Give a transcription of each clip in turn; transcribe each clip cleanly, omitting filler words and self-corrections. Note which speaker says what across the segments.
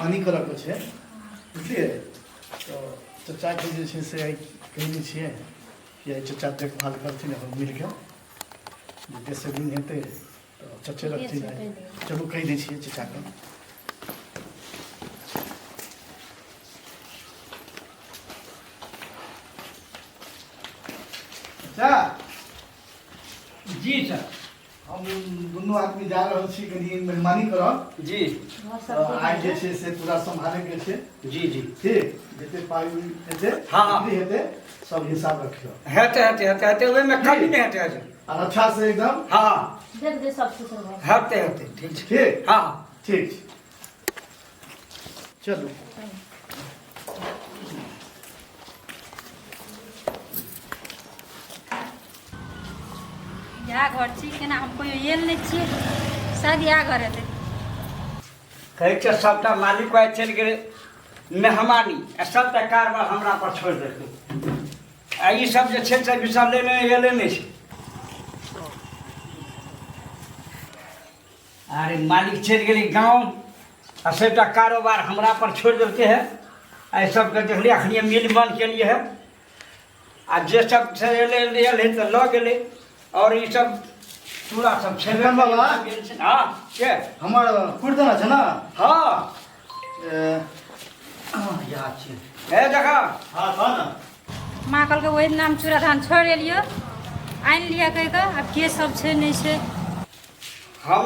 Speaker 1: मेहमानी करके छै बुझलिए तो चाचा के जे छै से कहने छिए कि चाचा देखभाल करथिन हम मिलके जैसे दिन हेतै तो चचे रखथिन चलू कहि दै छिए चाचा के चाचा
Speaker 2: जी सर
Speaker 1: हम दोनों आदमी जा रहल छी कनी मेहमानी करब
Speaker 2: जी
Speaker 1: आइ जे छै से पूरा संभाले के छै
Speaker 2: जी जी
Speaker 1: ठीक जते पाई हेतै
Speaker 2: हाँ, हाँ।
Speaker 1: हेतै सब हिसाब रखियो
Speaker 2: हेते ओहि में कमी नहीं हेते सर
Speaker 1: और अच्छा से एकदम
Speaker 2: हाँ
Speaker 3: देख दे सब कुछ
Speaker 2: हेते ठीक छै
Speaker 1: ठीक
Speaker 2: हाँ
Speaker 1: ठीक छै चलू
Speaker 3: या घर छी केना हम कोई येल नहीं छी शायद या घर हेतै
Speaker 2: कहै छै सबटा मालिक आइ चलि गेलै मेहमानी आ सबटा कारबार हमरा पर छोड़ि देलकै आ ई सब जे छै से विषय लेने एले नहीं छै अरे मालिक चलि गेलै गाँव आ सबटा कारोबार हमरा पर छोड़ि देलकै है एहि सबके देखलिए अखनी मिल बंद केलिए है आ जे सब छै एले है तऽ लऽ गेलै और ई सब चूड़ा सब छै
Speaker 1: विक्रम बाबा?
Speaker 2: हाँ के
Speaker 1: हमर कुर्दना छै ना
Speaker 2: हाँ
Speaker 1: याद छै
Speaker 2: ए देखा
Speaker 1: हां था ना
Speaker 3: माँ कहलकै वही नाम चूड़ा धान छोड़ एलियो आनि लिया कहि कऽ आब के सब छै नहीं छै
Speaker 2: हम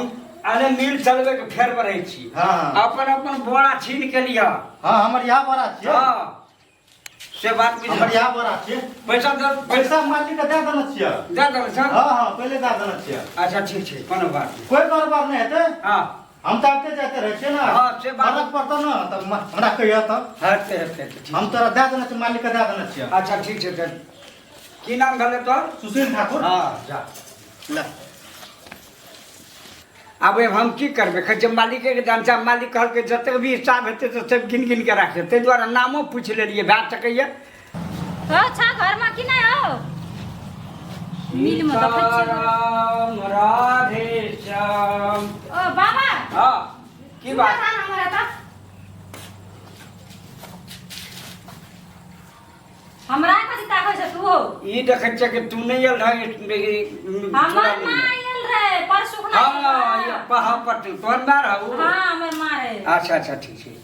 Speaker 2: अरे मिल चलबे के फेर में रहे छी
Speaker 1: हाँ।
Speaker 2: अपन अपन बोरा छीन के लिया
Speaker 1: हां हमर यहाँ बड़ा छै
Speaker 2: हाँ से बात भी
Speaker 1: हमर यहाँ बड़ा छै
Speaker 2: पैसा दे
Speaker 1: पैसा मालिक के दे देना छियै
Speaker 2: दे दे सर
Speaker 1: हां हां पहले दे देना छियै
Speaker 2: अच्छा ठीक छै कोनो बात नहीं
Speaker 1: कोई कारोबार नहीं हेतै
Speaker 2: हाँ
Speaker 1: हम तो आते जाते रहे छियै ना
Speaker 2: हाँ, से बात-
Speaker 1: फरक पड़ता ना तब हमरा कहिया त
Speaker 2: हेते हेते ठीक
Speaker 1: हम तोरा दे देना छै मालिक के दे देना छियै
Speaker 2: अच्छा ठीक छै तऽ की नाम भेलै तोहर
Speaker 1: सुशील ठाकुर
Speaker 2: हाँ जा
Speaker 1: ले
Speaker 2: अब हम की करबे कहै छै मालिक के जानचा मालिक कहलकै जतेक भी हिसाब हेतै तऽ सब गिन गिन के राखै ताहि दुआरे नामो पूछि लेलिए भए सकैए
Speaker 3: हो छा घर में कि नहीं हो मिल में देखै छियै
Speaker 2: सीताराम राधे श्याम
Speaker 3: ओ बाबा
Speaker 2: हाँ की
Speaker 3: चूड़ा
Speaker 2: बात
Speaker 3: धान हमरा त हमरा कथी ताकै छ तू
Speaker 2: ई देखै छै कि तू नहीं आयल रह
Speaker 3: हमर माँ आयल रहे परसु खना
Speaker 2: हाँ ये पहा पर तोहर मार हौ
Speaker 3: हां हमर माँ रहे
Speaker 2: अच्छा अच्छा ठीक छै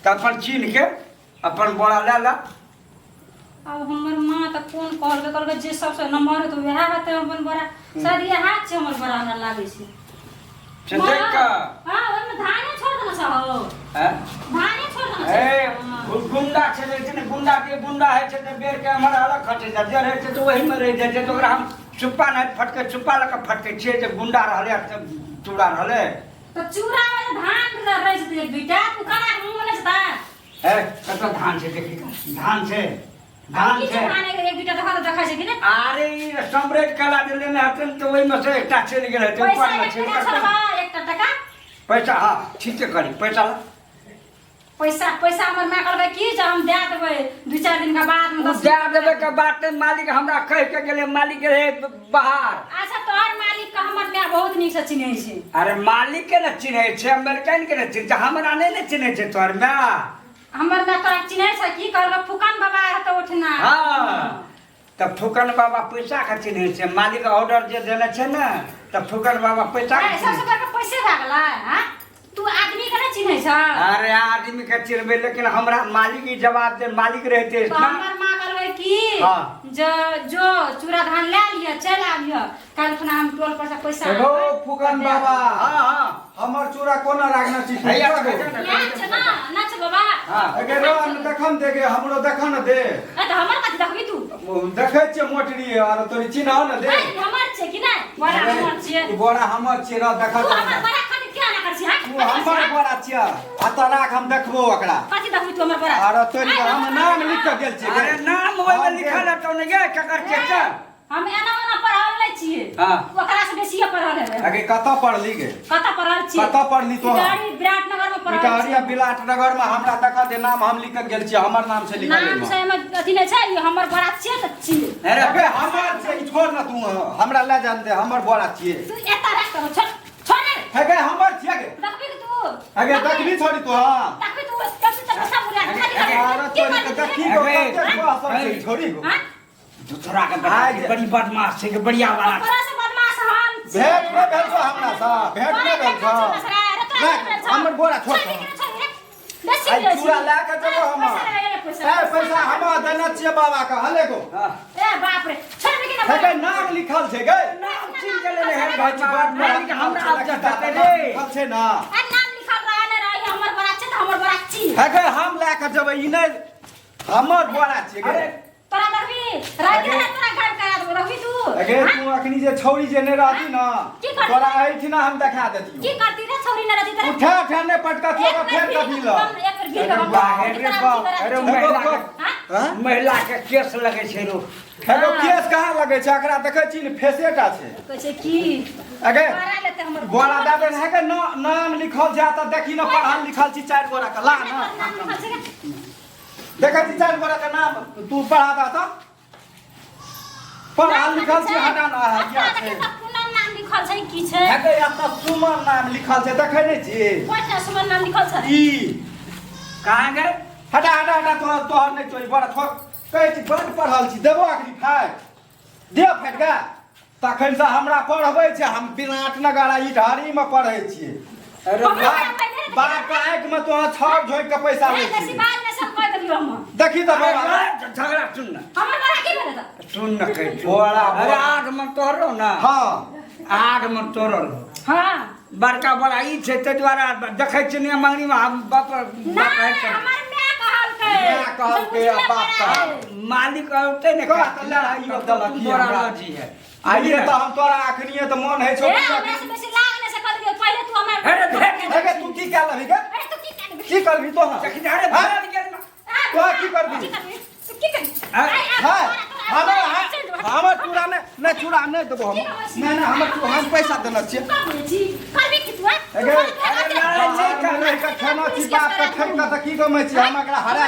Speaker 2: तऽ अपन चीन के अपन बोरा ले ला
Speaker 3: अब हमर माँ त कोन कहलकै जे सबसे नंबर है तो वह हेतै अपन बड़ा शायद ये हाथ छै हमर बड़ा हमरा लागै छै
Speaker 2: से देख का
Speaker 3: हां ओमे धाने छोड़ देना छ हो
Speaker 2: हैं
Speaker 3: धाने छोड़ देना
Speaker 2: ए गुंडा छै जे ने गुंडा के गुंडा है छै तऽ बेर के हमर अलग खटे जा जे रहै छै तऽ वही में रह जाइ छै तऽ ओकरा हम चुप्पा नहीं फटके चुप्पा लके फटके छियै जे गुंडा रहले चूड़ा रहले
Speaker 3: तो चूड़ा में धान रहे छै एक दुईटा तू कना मुंह में छता
Speaker 2: ए कत धान छै देखी धान छै धान
Speaker 3: की
Speaker 2: छै
Speaker 3: धान एक दुईटा देखा छै कि नहीं
Speaker 2: अरे ई सम्रेट कला दिले ने हतन तो ओहि में से एकटा चलि गेल हेतै
Speaker 3: पैसा
Speaker 2: ऊपर में
Speaker 3: एक
Speaker 2: छै
Speaker 3: टका छलबा एक टका
Speaker 2: पैसा हाँ ठीक छै करी पैसा ला
Speaker 3: पैसा पैसा हमर माँ कहलकै की जे हम दे देबै दू चार दिन के बाद में
Speaker 2: दे देबे के बात नहीं, मालिक हमरा कह के गेले मालिक रहे बाहर
Speaker 3: अच्छा तोहर मालिक के हमर माँ बहुत नीक से चिन्है छै
Speaker 2: अरे मालिक के न चिन्है छै अमेरिकन के न चिन्है छै हमरा नहीं न चिन्है छै तोहर में
Speaker 3: हमर माँ तोरा चिन्है छै की कहलकै फुकन बाबा हेतौ उठना
Speaker 2: हाँ तब फुकन बाबा पैसा के चिन्है छै मालिक ऑर्डर जे देने छै ना तब फुकन बाबा पैसा के
Speaker 3: सबसे
Speaker 2: चिन्है
Speaker 3: बड़का पैसे भए गेलै हां तू आदमी के नहीं चिन्है छ
Speaker 2: अरे आदमी के चिन्हबै लेकिन हमरा मालिक ही जवाब दे मालिक रहते
Speaker 3: तो हमर माँ कहलकै की
Speaker 2: हाँ।
Speaker 3: जो चूड़ा धान ले लिया चल आबिय काल खुना हम टोल पर से पैसा
Speaker 1: हेलो फुकन बाबा
Speaker 2: हाँ हाँ
Speaker 1: हमर चूड़ा कोना राखना छी
Speaker 2: हैया
Speaker 3: याद छ ना नाच बाबा
Speaker 2: हाँ
Speaker 1: अगे रोन देखन देगे हमरो देखन दे
Speaker 3: ए त हमर कथि देखबी तू
Speaker 1: देखै छियै मोटरी और तोरी चिन्ह न दे
Speaker 3: ए हमर छै कि नहीं बड़ा हमर छै
Speaker 1: ई बोरा हमर छियै र देखा
Speaker 3: तू हमर बड़ा खाली क्या ना कर छी हां
Speaker 1: तू हमर बोरा छियै आ त राख हम देखबो ओकरा
Speaker 3: कथि देखबी तू हमर बड़ा
Speaker 1: और तोरी हम नाम लिख के गेल छियै
Speaker 2: अरे नाम ओहि में लिखल है तो ने गे ककर के छ
Speaker 3: हम एना ओना पढ़ल नहीं छिए
Speaker 2: हाँ।
Speaker 3: ओकरा से बेसी पढ़ल है
Speaker 1: अगे कत पढ़ली गे
Speaker 3: कत पढ़ल छी
Speaker 1: कत पढ़ली तो
Speaker 3: गाड़ी विराटनगर में पढ़ल
Speaker 1: पिटारिया विराटनगर में हमरा देखा दे नाम हम लिख के गेल छियै हमर नाम से लिखल
Speaker 3: नाम से में अथि नहीं छै ये हमर बड़ा छिए त छिए
Speaker 2: अरे
Speaker 1: अगे हमर से ई छोड़ न तू हमरा ले जान दे हमर बोरा छियै
Speaker 3: तू एता रख करो छोड़ छोड़
Speaker 1: अगे हमर छियै गे
Speaker 3: देखबी तू
Speaker 1: अगे देखबी छोड़ी तो हां
Speaker 3: देखबी तू
Speaker 4: छोड़ी गो
Speaker 2: दूसरा के बड़ी बदमाश है बढ़िया वाला
Speaker 4: भेट में भेल छो हमरा सा भेट में भेल छो हमर बोरा छोड़ आई चूड़ा ला के देबो हम ए पैसा हम देना छिए बाबा का हले गो
Speaker 3: ए बाप रे छोड़ दे
Speaker 4: है के नाम लिखल छै गे
Speaker 2: नाम चिन्ह के ले है भाई हमरा आप जाते रे
Speaker 4: लिखल छै ना
Speaker 3: नाम लिखल रहा ने रही हमर बड़ा छै त हमर बड़ा छी
Speaker 4: है के हम ला के जेबै ई नै हमर बोरा छै गे
Speaker 3: तोरा रवि रात के तोरा घर करा दो रवि तू
Speaker 4: अगे तू अखनी जे छौरी जे नै रहती ना तोरा ऐठी ना हम देखा देतियो
Speaker 3: की करती रे छौरी न रहती तेरे
Speaker 4: उठा उठा ने पटका के फेर कभी ल
Speaker 2: अरे महिला के केस लगे छै रो
Speaker 4: हेलो केस कहाँ लगे छै एकरा देखै छी फेसेटा छै
Speaker 3: कहै छै की
Speaker 4: अगे
Speaker 3: मारा लेते हमर
Speaker 4: बोरा दादन है के नाम लिखल जा त देखी ना पढ़ल लिखल छी 4 गोरा का ला ना देखै छी 4 गोरा का नाम तू पढ़ा दा त पढ़ल लिखल छी हटा ना है क्या छै
Speaker 3: पूनम नाम लिखल छै की छै
Speaker 4: है के एता सुमन नाम लिखल छै देखै नै छी
Speaker 3: कोटा सुमन नाम लिखल छै
Speaker 4: ई
Speaker 2: कहां गए
Speaker 4: हटा तोहर नै चोरी बड़ा ठोक कहै छी बड़ पढ़ल छी देबो आखरी फाइट दे फाइट गा तखन से हमरा पढ़बै छै हम विराटनगर ई ढारी में पढ़ै छी
Speaker 2: अरे
Speaker 4: बाप का आंख में तो छड़ झोक के पैसा ले छी
Speaker 3: बाल में सब कह देलियो हम
Speaker 4: देखी त बाबा
Speaker 2: झगड़ा सुन ना
Speaker 3: हमर बड़ा की भेल त
Speaker 2: सुन न कह
Speaker 4: बोरा
Speaker 2: अरे आग में तोरो ना
Speaker 4: हां
Speaker 2: आग में तोरो
Speaker 3: हां
Speaker 2: बड़का बड़ा ई छै ते द्वारा देखै छी ने मंगनी में हम बाप
Speaker 3: हमर मैं कहल के
Speaker 4: बाप का
Speaker 2: मालिक होते ने
Speaker 4: का लड़ाई दलक
Speaker 2: बोरा लजी है
Speaker 4: आइए त हम तोरा अखनिए त मन है
Speaker 3: ए
Speaker 4: छोड़
Speaker 3: हमरा से बेसी लाग ने से कह दियो पहले तू हमर
Speaker 2: अरे
Speaker 4: अरे तू की कर लबी के
Speaker 3: अरे तू की करबी
Speaker 4: की करबी तो हां
Speaker 2: अरे भाग गेल ना
Speaker 4: तो की करबी
Speaker 3: तू की करबी
Speaker 4: हमर चूड़ा ने चूड़ा नै देबो हम नै हम पैसा देना छियै
Speaker 3: करबी की तू
Speaker 4: अरे लड़ाई का खाना छी बाप का ठक का की गमै छी हम एकरा हरा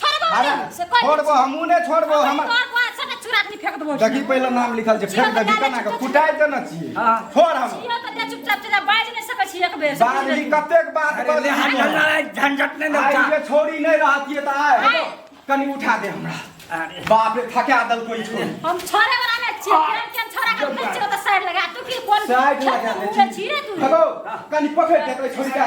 Speaker 4: छोड़बो हमहु नै छोड़बो हमर देखी पहले नाम लिखल छै फेंक दबी केना के कुटाइ देना छियै छोड़ हम बाजी कतेक बात
Speaker 2: अरे लड़ाई झंझट नहीं लगता
Speaker 4: ये छोड़ी नहीं रहती है त आए कनी उठा दे हमरा बाप रे थका दल कोई छोड़
Speaker 3: हम छोरे वाला में छिए केन छोरा के बीच में तो साइड लगा तू की कोन
Speaker 4: साइड लगा ले छी
Speaker 3: रे तू
Speaker 4: हेलो कनी पकड़ के छोड़ी का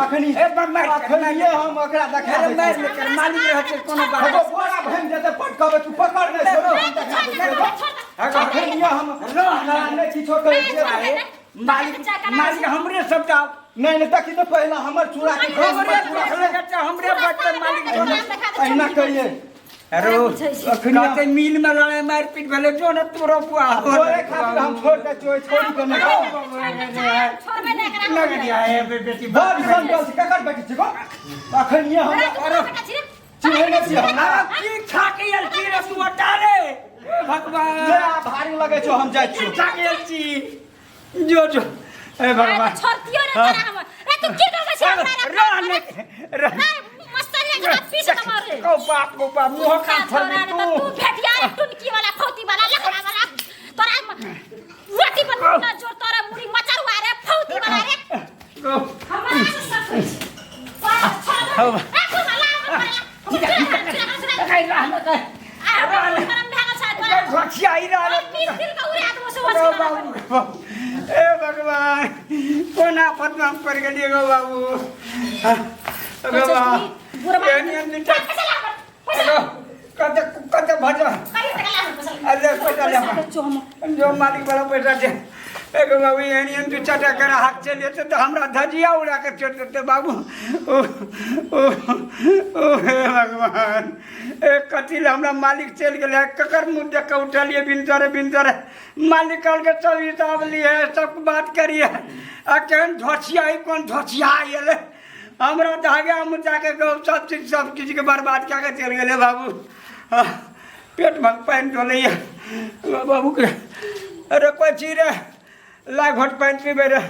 Speaker 4: अखनी अखनी ये हम ओकरा देखा दे
Speaker 2: मार लेकर मालिक रह के कोनो बात
Speaker 4: हेलो बोरा भन जेते पटकबे तू पकड़ नहीं छोड़ो हम देखा दे अखनी ये हम नहीं किछो करे छियै
Speaker 2: मालिक हमरे सबटा
Speaker 4: नहीं देखी तो पहला हमर चूड़ा के
Speaker 2: हमरे बच्चे मालिक
Speaker 4: अहिना करिए
Speaker 2: अरे कहते मिल में लड़ाई मारपीट भेले जो न तोरो पुआ
Speaker 4: तोरे खातिर हम छोड़ के छोड़ी के नहीं
Speaker 2: लग दिया है बेटी
Speaker 4: बड़ संकल से ककर बैठी छी गो अखन ये हम अरे चिन्है नै छी हम
Speaker 2: की खाके यल की रे तू हटा रे भगवान
Speaker 4: ले भारी लगे छो हम जाय छी
Speaker 2: खाके यल छी जो ए भगवान
Speaker 3: छोड़तियो रे तोरा हम ए तू की करबे से
Speaker 2: रहने
Speaker 3: मस्तरिया के पीछे मारे
Speaker 2: को बाप मुंह का
Speaker 3: तू भेटिया टुनकी वाला फौती वाला लखड़ा वाला तोरा रोटी पर ना जोर तोरा मुड़ी मचरवा रे फौती वाला रे हमरा से सब कुछ
Speaker 2: ए भगवान कोना पद्मा पर गेलिए गो बाबू भगवान कते भजा अरे पैसा ले जो मालिक वाला पैसा दे एक बाबू एनियन तू चटा कर हाथ चले तो हमरा धजिया उड़ा के छोड़ देते बाबू ओ हे भगवान एक कथिल हमरा मालिक चल गेले ककर मुंह देख के उठलिए बिनतरे मालिक कल के सब हिसाब लिए सब बात करिए आ केन धसिया कौन धसिया आइले हमरा धागे मुद्दा के सब चीज के बर्बाद क्या के चल गेले बाबू पेट में पानी डोलैया बाबू के अरे कोई चीज रे ला घोट पानी पीबे रे